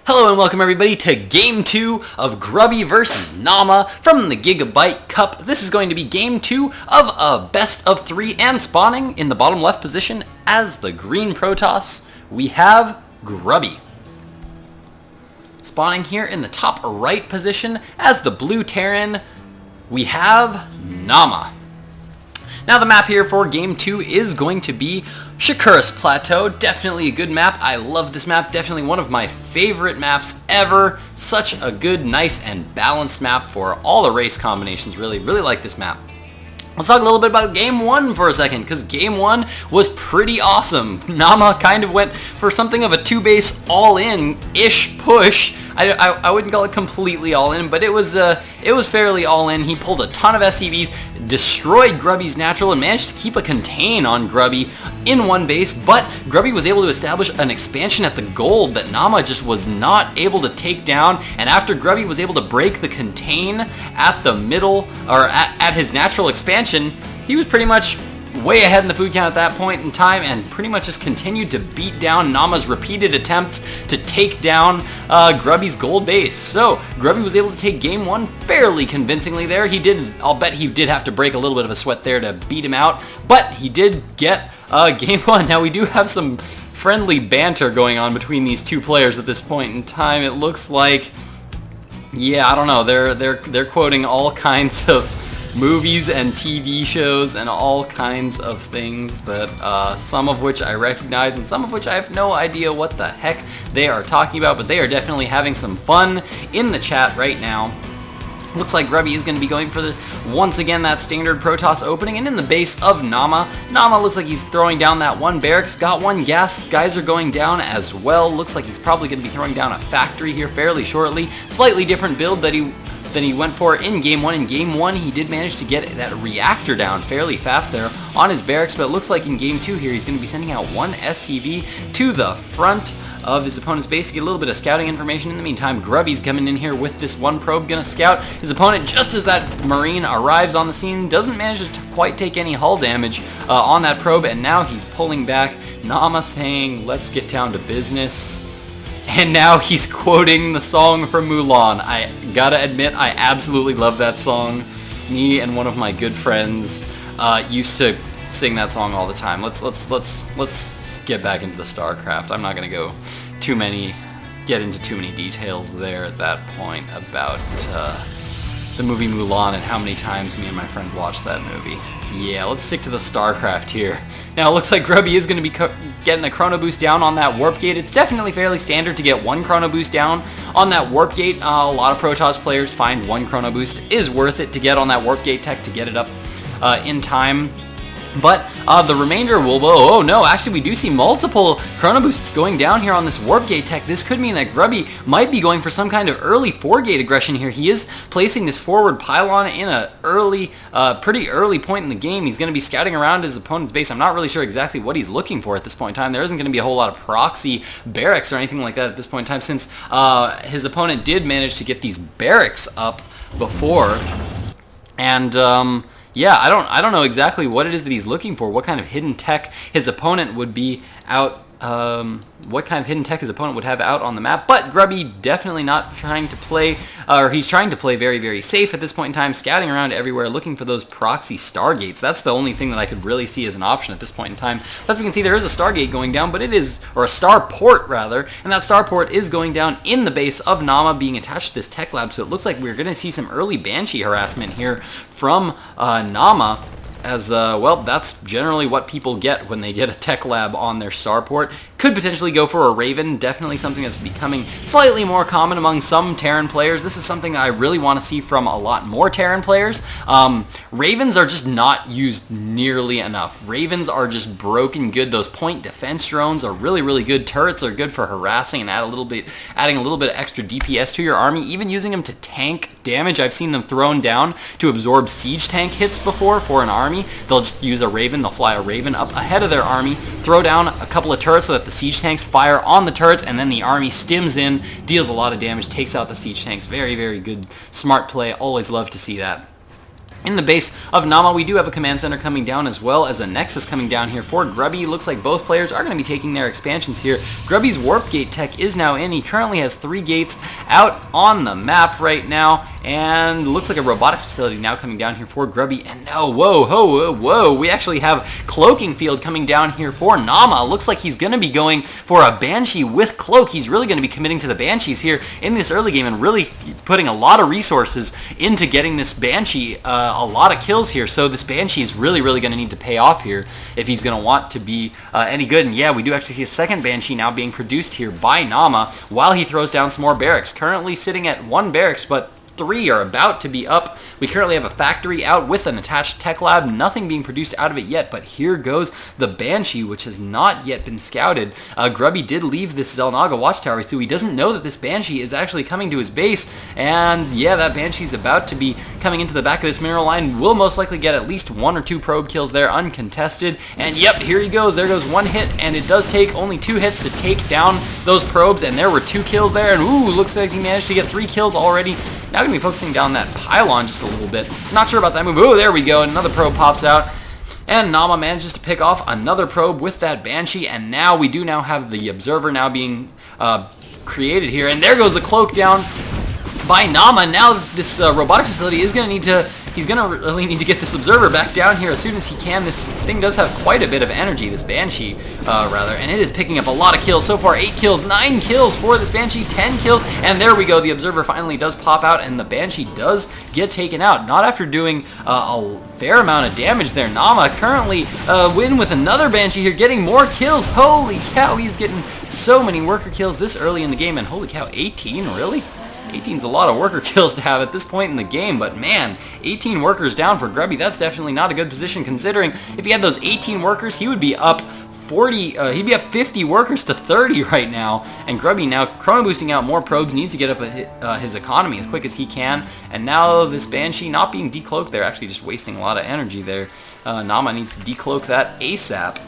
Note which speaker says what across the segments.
Speaker 1: Hello and welcome everybody to Game 2 of Grubby vs. Naama from the Gigabyte Cup. This is going to be Game 2 of a best of 3 and spawning in the bottom left position as the green Protoss. We have Grubby. Spawning here in the top right position as the blue Terran, we have Naama. Now the map here for Game 2 is going to be Shakuras Plateau. Definitely a good map. I love this map. Definitely one of my favorite maps ever. Such a good, nice, and balanced map for all the race combinations. Really like this map. Let's talk a little bit about Game 1 for a second, because Game 1 was pretty awesome. Naama kind of went for something of a two-base all-in-ish push. I wouldn't call it completely all-in, but it was fairly all-in. He pulled a ton of SCVs, destroyed Grubby's natural, and managed to keep a contain on Grubby in one base, but Grubby was able to establish an expansion at the gold that Naama just was not able to take down, and after Grubby was able to break the contain at the middle, or at his natural expansion, he was pretty much way ahead in the food count at that point in time and pretty much just continued to beat down Naama's repeated attempts to take down Grubby's gold base. So Grubby was able to take Game 1 fairly convincingly there. I'll bet he did have to break a little bit of a sweat there to beat him out, but he did get Game 1. Now we do have some friendly banter going on between these two players at this point in time. It looks like, yeah, I don't know, they're quoting all kinds of movies and TV shows and all kinds of things that some of which I recognize and some of which I have no idea what the heck they are talking about, but they are definitely having some fun in the chat right now. Looks like Grubby is going to be going for once again that standard Protoss opening, and in the base of Naama. Naama looks like he's throwing down that one barracks, got one gas, guys are going down as well. Looks like he's probably going to be throwing down a factory here fairly shortly. Slightly different build than he went for in Game 1. In Game 1, he did manage to get that reactor down fairly fast there on his barracks, but it looks like in Game 2 here, he's going to be sending out one SCV to the front of his opponent's base to get a little bit of scouting information. In the meantime, Grubby's coming in here with this one probe, gonna scout his opponent just as that Marine arrives on the scene. Doesn't manage to quite take any hull damage on that probe, and now he's pulling back. Naama saying, let's get down to business. And now he's quoting the song from Mulan. I gotta admit, I absolutely love that song. Me and one of my good friends used to sing that song all the time. Let's get back into the StarCraft. I'm not gonna get into too many details there at that point about the movie Mulan and how many times me and my friend watched that movie. Yeah, let's stick to the StarCraft here. Now it looks like Grubby is going to be getting a chrono boost down on that warp gate. It's definitely fairly standard to get one chrono boost down on that warp gate. A lot of Protoss players find one chrono boost is worth it to get on that warp gate tech to get it up in time. But the remainder will, oh no, actually we do see multiple chrono boosts going down here on this warp gate tech. This could mean that Grubby might be going for some kind of early 4-gate aggression here. He is placing this forward pylon in a pretty early point in the game. He's going to be scouting around his opponent's base. I'm not really sure exactly what he's looking for at this point in time. There isn't going to be a whole lot of proxy barracks or anything like that at this point in time, since his opponent did manage to get these barracks up before. And yeah, I don't know exactly what it is that he's looking for, what kind of hidden tech his opponent would be out, what kind of hidden tech his opponent would have out on the map, but Grubby definitely not trying to play, or he's trying to play very, very safe at this point in time, scouting around everywhere, looking for those proxy stargates. That's the only thing that I could really see as an option at this point in time. As we can see, there is a stargate going down, but it is, or a starport rather, and that starport is going down in the base of Naama, being attached to this tech lab, so it looks like we're going to see some early Banshee harassment here from Naama. As, well, that's generally what people get when they get a tech lab on their starport. Could potentially go for a Raven, definitely something that's becoming slightly more common among some Terran players. This is something that I really want to see from a lot more Terran players. Ravens are just not used nearly enough. Ravens are just broken good. Those point defense drones are really good. Turrets are good for harassing and adding a little bit of extra DPS to your army, even using them to tank damage. I've seen them thrown down to absorb siege tank hits before for an army. They'll just use a Raven, they'll fly a Raven up ahead of their army, throw down a couple of turrets so that the siege tanks fire on the turrets, and then the army stims in, deals a lot of damage, takes out the siege tanks. Very good, smart play. Always love to see that. In the base of Naama, we do have a command center coming down as well as a nexus coming down here for Grubby. Looks like both players are going to be taking their expansions here. Grubby's warp gate tech is now in. He currently has 3 gates out on the map right now, and looks like a robotics facility now coming down here for Grubby. And now, whoa, we actually have cloaking field coming down here for Naama. Looks like he's going to be going for a Banshee with cloak. He's really going to be committing to the Banshees here in this early game and really putting a lot of resources into getting this Banshee a lot of kills here. So this Banshee is really going to need to pay off here if he's going to want to be any good. And yeah, we do actually see a second Banshee now being produced here by Naama while he throws down some more barracks. Currently sitting at 1 barracks, but 3 are about to be up. We currently have a factory out with an attached tech lab. Nothing being produced out of it yet, but here goes the Banshee, which has not yet been scouted. Grubby did leave this Xel'Naga watchtower, so he doesn't know that this Banshee is actually coming to his base. And yeah, that Banshee's about to be coming into the back of this mineral line. Will most likely get at least 1 or 2 probe kills there, uncontested. And yep, here he goes. There goes 1 hit, and it does take only 2 hits to take down those probes, and there were 2 kills there. And ooh, looks like he managed to get 3 kills already. Now going to be focusing down that pylon just a little bit. Not sure about that move. Oh, there we go. Another probe pops out. And Naama manages to pick off another probe with that Banshee. And now we do now have the observer now being created here. And there goes the cloak down by Naama. Now this robotics facility is going to need to... He's going to really need to get this observer back down here as soon as he can. This thing does have quite a bit of energy, this Banshee, rather, and it is picking up a lot of kills. So far, 8 kills, 9 kills for this Banshee, 10 kills, and there we go. The observer finally does pop out, and the Banshee does get taken out. Not after doing a fair amount of damage there. Naama currently win with another Banshee here, getting more kills. Holy cow, he's getting so many worker kills this early in the game, and holy cow, 18, really? 18's a lot of worker kills to have at this point in the game, but man, 18 workers down for Grubby, that's definitely not a good position considering if he had those 18 workers, he would be up he'd be up 50 workers to 30 right now, and Grubby now chrono boosting out more probes, needs to get up his economy as quick as he can, and now this Banshee not being decloaked there, actually just wasting a lot of energy there. Naama needs to decloak that ASAP.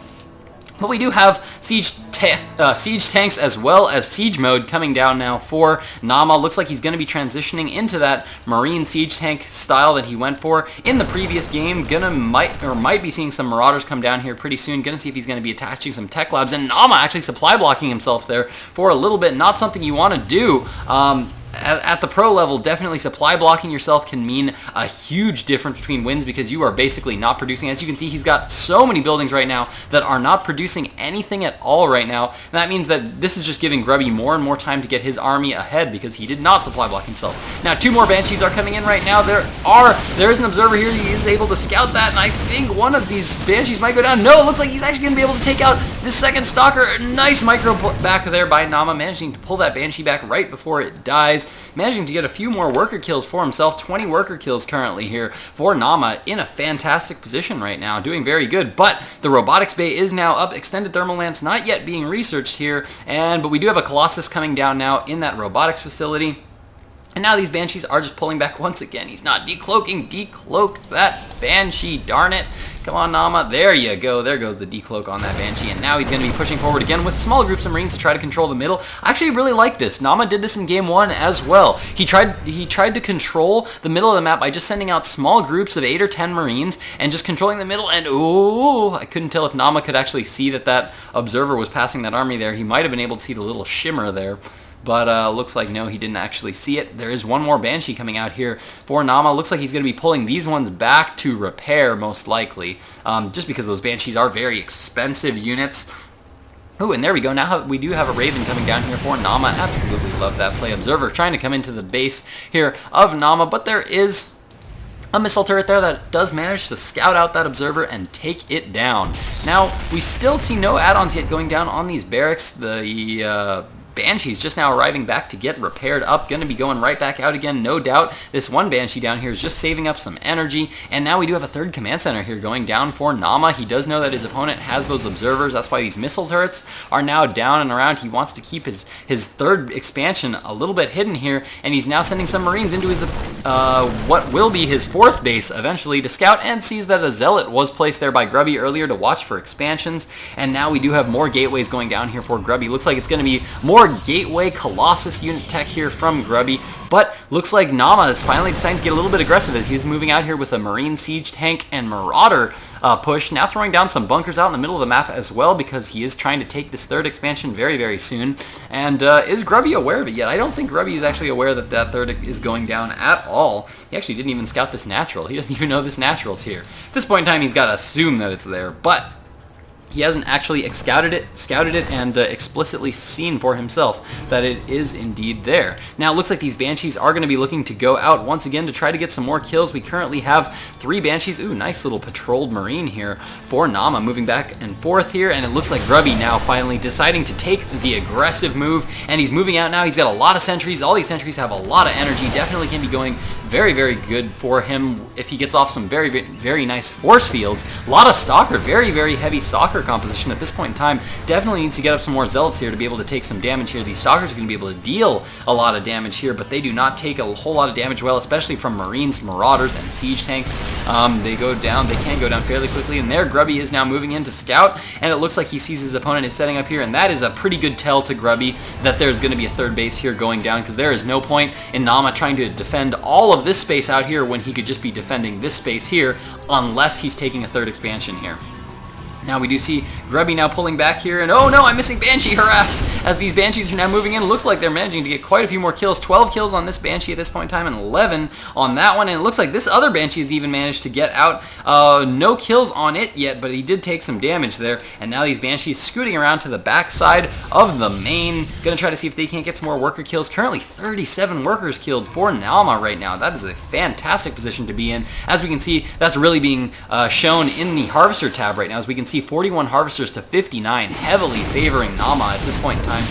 Speaker 1: But we do have siege tanks as well as siege mode coming down now for Naama. Looks like he's going to be transitioning into that marine siege tank style that he went for in the previous game. Might be seeing some marauders come down here pretty soon. Gonna see if he's going to be attaching some tech labs. And Naama actually supply blocking himself there for a little bit. Not something you want to do. At the pro level, definitely supply blocking yourself can mean a huge difference between wins because you are basically not producing. As you can see, he's got so many buildings right now that are not producing anything at all right now. And that means that this is just giving Grubby more and more time to get his army ahead because he did not supply block himself. Now, 2 more Banshees are coming in right now. There is an observer here. He is able to scout that, and I think one of these Banshees might go down. No, it looks like he's actually going to be able to take out this second Stalker. Nice micro back there by Naama, managing to pull that Banshee back right before it dies. Managing to get a few more worker kills for himself. 20 worker kills currently here for Naama, in a fantastic position right now, doing very good. But the robotics bay is now up. Extended thermal lance not yet being researched here, but we do have a Colossus coming down now in that robotics facility. And now these Banshees are just pulling back once again. He's not decloaking. Decloak that Banshee, darn it. Come on, Naama. There you go. There goes the decloak on that Banshee. And now he's going to be pushing forward again with small groups of Marines to try to control the middle. I actually really like this. Naama did this in Game 1 as well. He tried to control the middle of the map by just sending out small groups of 8 or 10 Marines and just controlling the middle. And ooh, I couldn't tell if Naama could actually see that observer was passing that army there. He might have been able to see the little shimmer there. But looks like no, he didn't actually see it. There is one more Banshee coming out here for Naama. Looks like he's going to be pulling these ones back to repair, most likely, just because those Banshees are very expensive units. Oh, and there we go. Now we do have a Raven coming down here for Naama. Absolutely love that play. Observer trying to come into the base here of Naama, but there is a missile turret there that does manage to scout out that observer and take it down. Now, we still see no add-ons yet going down on these barracks. The Banshee's just now arriving back to get repaired up. Going to be going right back out again, no doubt. This one Banshee down here is just saving up some energy. And now we do have a third command center here going down for Naama. He does know that his opponent has those observers. That's why these missile turrets are now down and around. He wants to keep his third expansion a little bit hidden here. And he's now sending some Marines into his what will be his 4th base eventually to scout, and sees that a Zealot was placed there by Grubby earlier to watch for expansions. And now we do have more gateways going down here for Grubby. Looks like it's going to be more more Gateway Colossus unit tech here from Grubby, but looks like Naama is finally deciding to get a little bit aggressive as he's moving out here with a Marine Siege Tank and Marauder push, now throwing down some bunkers out in the middle of the map as well because he is trying to take this third expansion very, very soon. And is Grubby aware of it yet? I don't think Grubby is actually aware that that third is going down at all. He actually didn't even scout this natural. He doesn't even know this natural's here. At this point in time, he's got to assume that it's there, but he hasn't actually scouted it, and explicitly seen for himself that it is indeed there. Now, it looks like these Banshees are going to be looking to go out once again to try to get some more kills. We currently have 3 Banshees. Ooh, nice little patrolled Marine here for Naama, moving back and forth here, and it looks like Grubby now finally deciding to take the aggressive move, and he's moving out now. He's got a lot of sentries. All these sentries have a lot of energy. Definitely can be going very, very good for him if he gets off some very, very nice force fields. A lot of Stalker, very, very heavy Stalker composition at this point in time. Definitely needs to get up some more Zealots here to be able to take some damage here. These Stalkers are going to be able to deal a lot of damage here, but they do not take a whole lot of damage well, especially from Marines, Marauders, and Siege Tanks. They go down, they can go down fairly quickly, and there Grubby is now moving in to scout, and it looks like he sees his opponent is setting up here, and that is a pretty good tell to Grubby that there's going to be a third base here going down, because there is no point in Naama trying to defend all of this space out here when he could just be defending this space here, unless he's taking a third expansion here. Now we do see Grubby now pulling back here, and oh no, I'm missing Banshee harass as these Banshees are now moving in. It looks like they're managing to get quite a few more kills. 12 kills on this Banshee at this point in time, and 11 on that one, and it looks like this other Banshee has even managed to get out. No kills on it yet, but he did take some damage there, and now these Banshees scooting around to the backside of the main, gonna try to see if they can't get some more worker kills. Currently 37 workers killed for Naama right now. That is a fantastic position to be in. As we can see, that's really being shown in the Harvester tab right now, as we can see 41 Harvesters to 59, heavily favoring Naama at this point in time.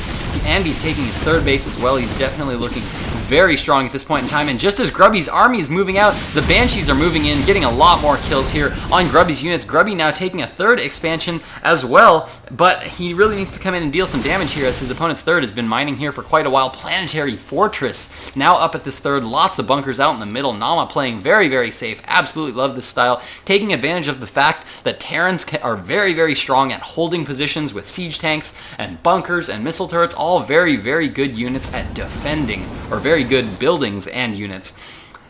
Speaker 1: And he's taking his third base as well. He's definitely looking very strong at this point in time. And just as Grubby's army is moving out, the Banshees are moving in, getting a lot more kills here on Grubby's units. Grubby now taking a third expansion as well, but he really needs to come in and deal some damage here as his opponent's third has been mining here for quite a while. Planetary Fortress now up at this third. Lots of bunkers out in the middle. Naama playing very, very safe. Absolutely love this style. Taking advantage of the fact that Terrans are very, very strong at holding positions with siege tanks and bunkers and missile turrets. All very, very good units at defending, or very good buildings and units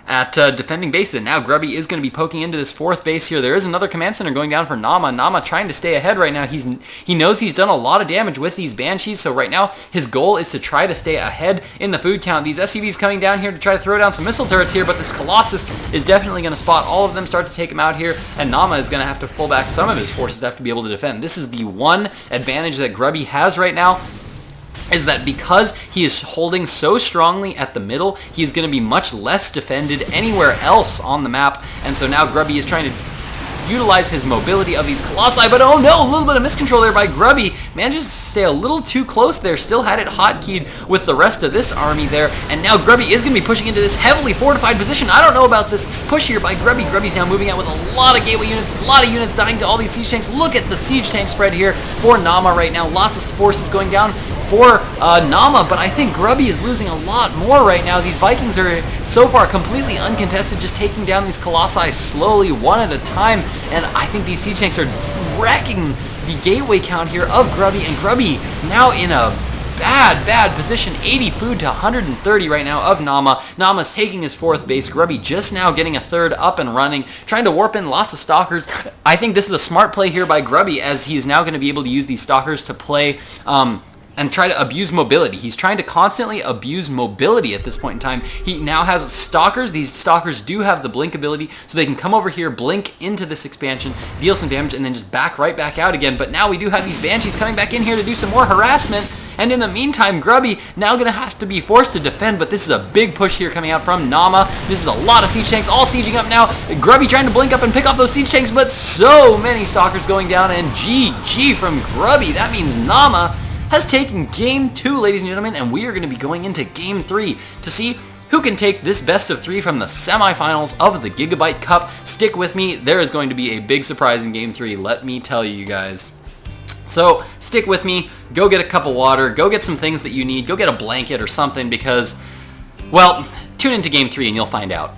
Speaker 1: at defending bases. And now Grubby is going to be poking into this fourth base here. There is another command center going down for Naama. Naama trying to stay ahead right now. He knows he's done a lot of damage with these Banshees, so right now his goal is to try to stay ahead in the food count. These SCVs coming down here to try to throw down some missile turrets here, but this Colossus is definitely going to spot all of them, start to take him out here, and Naama is going to have to pull back some of his forces to have to be able to defend. This is the one advantage that Grubby has right now, is that because he is holding so strongly at the middle, he's going to be much less defended anywhere else on the map. And so now Grubby is trying to utilize his mobility of these Colossi, but oh no, a little bit of miscontrol there by Grubby. Manages to stay a little too close there, still had it hotkeyed with the rest of this army there, and now Grubby is going to be pushing into this heavily fortified position. I don't know about this push here by Grubby. Grubby's now moving out with a lot of gateway units, a lot of units dying to all these siege tanks. Look at the siege tank spread here for Naama right now. Lots of forces going down for Naama, but I think Grubby is losing a lot more right now. These Vikings are so far completely uncontested, just taking down these Colossi slowly, one at a time, and I think these siege tanks are wrecking the gateway count here of Grubby, and Grubby now in a bad position. 80 food to 130 right now of Naama. Naama's taking his fourth base. Grubby just now getting a third up and running, trying to warp in lots of Stalkers. I think this is a smart play here by Grubby, as he is now going to be able to use these Stalkers to play and try to abuse mobility. He's trying to constantly abuse mobility at this point in time. He now has Stalkers. These Stalkers do have the blink ability, so they can come over here, blink into this expansion, deal some damage, and then just back right back out again. But now we do have these Banshees coming back in here to do some more harassment, and in the meantime, Grubby now going to have to be forced to defend, but this is a big push here coming out from Naama. This is a lot of siege tanks all sieging up now. Grubby trying to blink up and pick off those siege tanks, but so many Stalkers going down, and GG from Grubby. That means Naama has taken Game 2, ladies and gentlemen, and we are going to be going into Game 3 to see who can take this best of 3 from the semifinals of the Gigabyte Cup. Stick with me. There is going to be a big surprise in Game 3, let me tell you guys. So stick with me. Go get a cup of water. Go get some things that you need. Go get a blanket or something, because, well, tune into Game 3 and you'll find out.